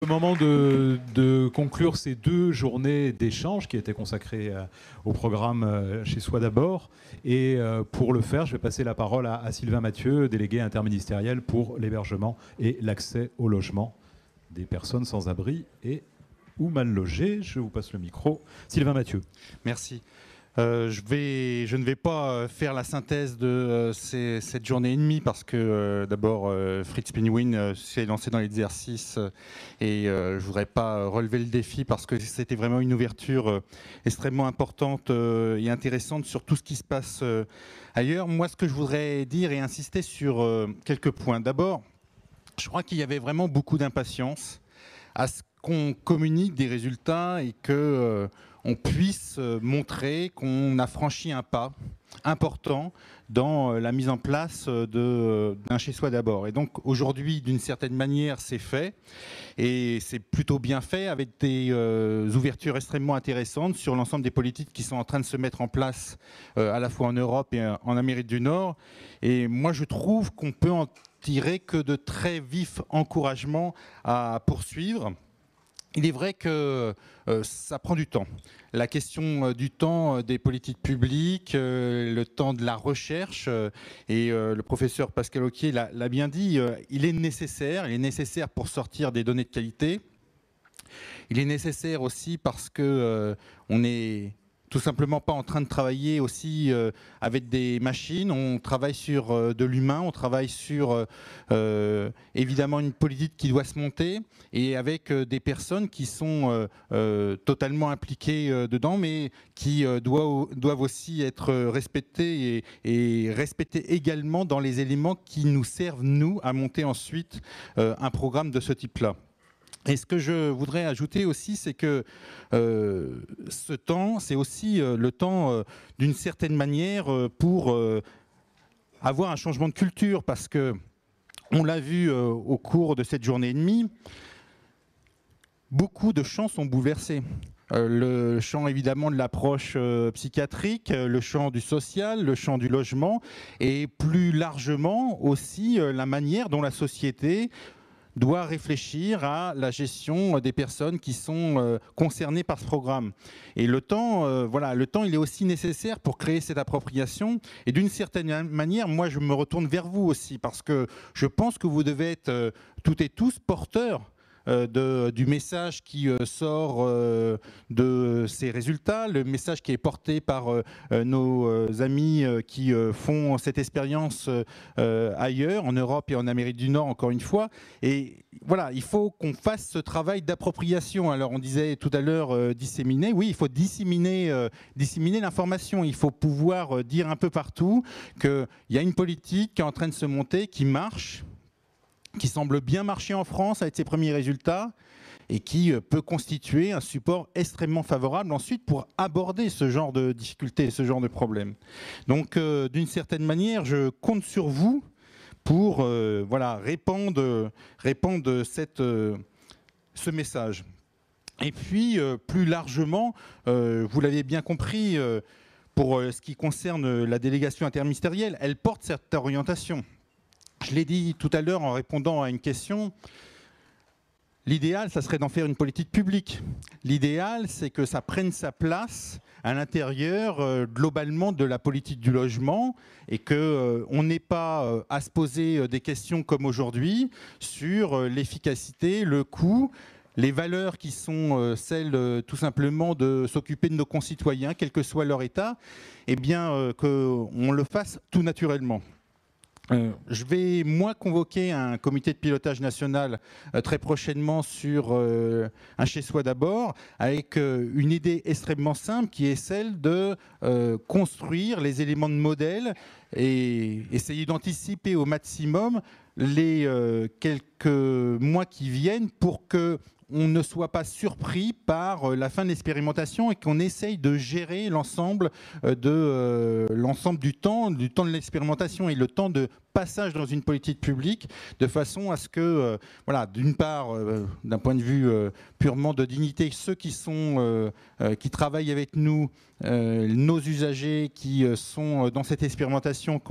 Le moment de conclure ces 2 journées d'échange qui étaient consacrées au programme Chez Soi d'abord. Et pour le faire, je vais passer la parole à Sylvain Mathieu, délégué interministériel pour l'hébergement et l'accès au logement des personnes sans abri et ou mal logées. Je vous passe le micro. Sylvain Mathieu. Merci. Je ne vais pas faire la synthèse de cette journée et demie parce que d'abord Fritz Pinguin s'est lancé dans l'exercice et je ne voudrais pas relever le défi parce que c'était vraiment une ouverture extrêmement importante et intéressante sur tout ce qui se passe ailleurs. Moi, ce que je voudrais dire et insister sur quelques points. D'abord, je crois qu'il y avait vraiment beaucoup d'impatience à ce qu'on communique des résultats et que on puisse montrer qu'on a franchi un pas important dans la mise en place d'un chez-soi d'abord. Et donc aujourd'hui, d'une certaine manière, c'est fait. Et c'est plutôt bien fait avec des ouvertures extrêmement intéressantes sur l'ensemble des politiques qui sont en train de se mettre en place à la fois en Europe et en Amérique du Nord. Et moi, je trouve qu'on peut en tirer que de très vifs encouragements à poursuivre. Il est vrai que ça prend du temps. La question du temps des politiques publiques, le temps de la recherche, et le professeur Pascal Occhier l'a bien dit, il est nécessaire pour sortir des données de qualité. Il est nécessaire aussi parce que on est tout simplement pas en train de travailler aussi avec des machines. On travaille sur de l'humain, on travaille sur évidemment une politique qui doit se monter et avec des personnes qui sont totalement impliquées dedans, mais qui doivent aussi être respectées et respectées également dans les éléments qui nous servent, nous, à monter ensuite un programme de ce type-là. Et ce que je voudrais ajouter aussi, c'est que ce temps, c'est aussi le temps, d'une certaine manière, pour avoir un changement de culture, parce que on l'a vu au cours de cette journée et demie, beaucoup de champs sont bouleversés. Le champ évidemment de l'approche psychiatrique, le champ du social, le champ du logement, et plus largement aussi la manière dont la société doit réfléchir à la gestion des personnes qui sont concernées par ce programme. Et le temps, le temps, il est aussi nécessaire pour créer cette appropriation. Et d'une certaine manière, moi, je me retourne vers vous aussi, parce que je pense que vous devez être toutes et tous porteurs du message qui sort de ces résultats, le message qui est porté par nos amis qui font cette expérience ailleurs, en Europe et en Amérique du Nord, encore une fois. Et voilà, il faut qu'on fasse ce travail d'appropriation. Alors on disait tout à l'heure disséminer, oui, il faut disséminer l'information, il faut pouvoir dire un peu partout qu'il y a une politique qui est en train de se monter, qui marche, qui semble bien marcher en France avec ses premiers résultats et qui peut constituer un support extrêmement favorable ensuite pour aborder ce genre de difficultés, ce genre de problèmes. Donc d'une certaine manière, je compte sur vous pour répandre ce message. Et puis plus largement, vous l'avez bien compris, pour ce qui concerne la délégation interministérielle, elle porte cette orientation. Je l'ai dit tout à l'heure en répondant à une question, l'idéal, ça serait d'en faire une politique publique. L'idéal, c'est que ça prenne sa place à l'intérieur globalement de la politique du logement et qu'on n'ait pas à se poser des questions comme aujourd'hui sur l'efficacité, le coût, les valeurs qui sont celles tout simplement de s'occuper de nos concitoyens, quel que soit leur état, et bien qu'on le fasse tout naturellement. Je vais, moi, convoquer un comité de pilotage national très prochainement sur un chez-soi d'abord, avec une idée extrêmement simple qui est celle de construire les éléments de modèle et essayer d'anticiper au maximum les quelques mois qui viennent pour que on ne soit pas surpris par la fin de l'expérimentation et qu'on essaye de gérer l'ensemble du temps de l'expérimentation et le temps de passage dans une politique publique, de façon à ce que, d'une part, d'un point de vue purement de dignité, ceux qui travaillent avec nous, nos usagers qui sont dans cette expérimentation,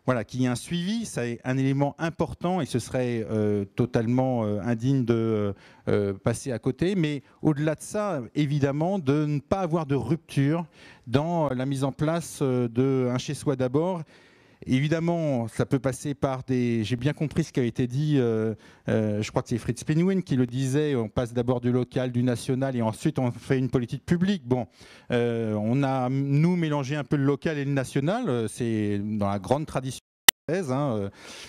voilà, qu'il y ait un suivi, c'est un élément important et ce serait totalement indigne de passer à côté. Mais au-delà de ça, évidemment, de ne pas avoir de rupture dans la mise en place d'un chez-soi d'abord. Évidemment, ça peut passer par des... J'ai bien compris ce qui a été dit, je crois que c'est Fritz Pinguin qui le disait, on passe d'abord du local, du national et ensuite on fait une politique publique. Bon, on a, nous, mélangé un peu le local et le national, c'est dans la grande tradition française, hein,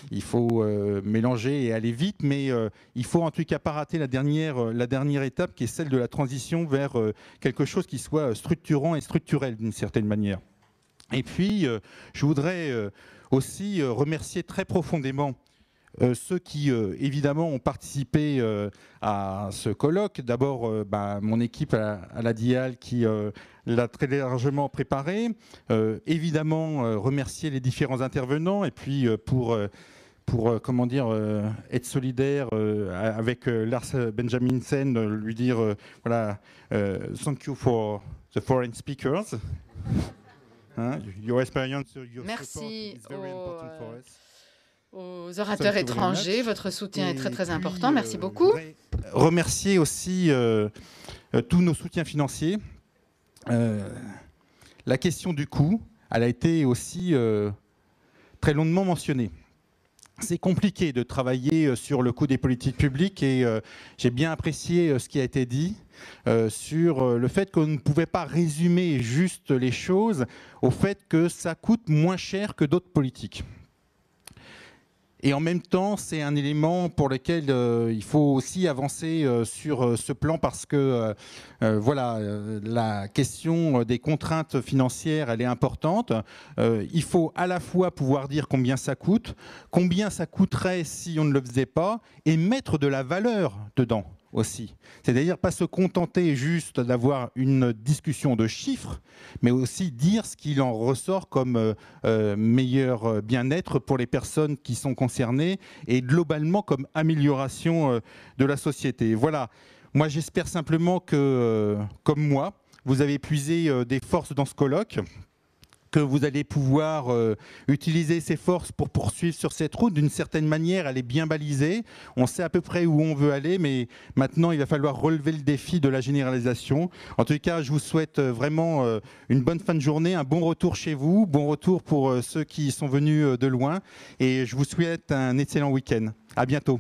il faut mélanger et aller vite, mais il faut en tout cas pas rater la dernière étape qui est celle de la transition vers quelque chose qui soit structurant et structurel d'une certaine manière. Et puis, je voudrais aussi remercier très profondément ceux qui, évidemment, ont participé à ce colloque. D'abord, mon équipe à la DIAL qui l'a très largement préparé. Évidemment, remercier les différents intervenants. Et puis, pour comment dire, être solidaire avec Lars Benjaminsen, lui dire, voilà, thank you for the foreign speakers. Your experience, your Merci support is very important for us. aux orateurs étrangers. Votre soutien est très très important. Merci beaucoup. Remercier aussi tous nos soutiens financiers. La question du coût, elle a été aussi très longuement mentionnée. C'est compliqué de travailler sur le coût des politiques publiques et j'ai bien apprécié ce qui a été dit sur le fait qu'on ne pouvait pas résumer juste les choses au fait que ça coûte moins cher que d'autres politiques. Et en même temps, c'est un élément pour lequel il faut aussi avancer sur ce plan parce que voilà, la question des contraintes financières, elle est importante. Il faut à la fois pouvoir dire combien ça coûterait si on ne le faisait pas, et mettre de la valeur dedans aussi. C'est-à-dire pas se contenter juste d'avoir une discussion de chiffres, mais aussi dire ce qu'il en ressort comme meilleur bien-être pour les personnes qui sont concernées et globalement comme amélioration de la société. Voilà, moi j'espère simplement que, comme moi, vous avez puisé des forces dans ce colloque, que vous allez pouvoir utiliser ces forces pour poursuivre sur cette route. D'une certaine manière, elle est bien balisée. On sait à peu près où on veut aller, mais maintenant, il va falloir relever le défi de la généralisation. En tout cas, je vous souhaite vraiment une bonne fin de journée, un bon retour chez vous, bon retour pour ceux qui sont venus de loin, et je vous souhaite un excellent week-end. À bientôt.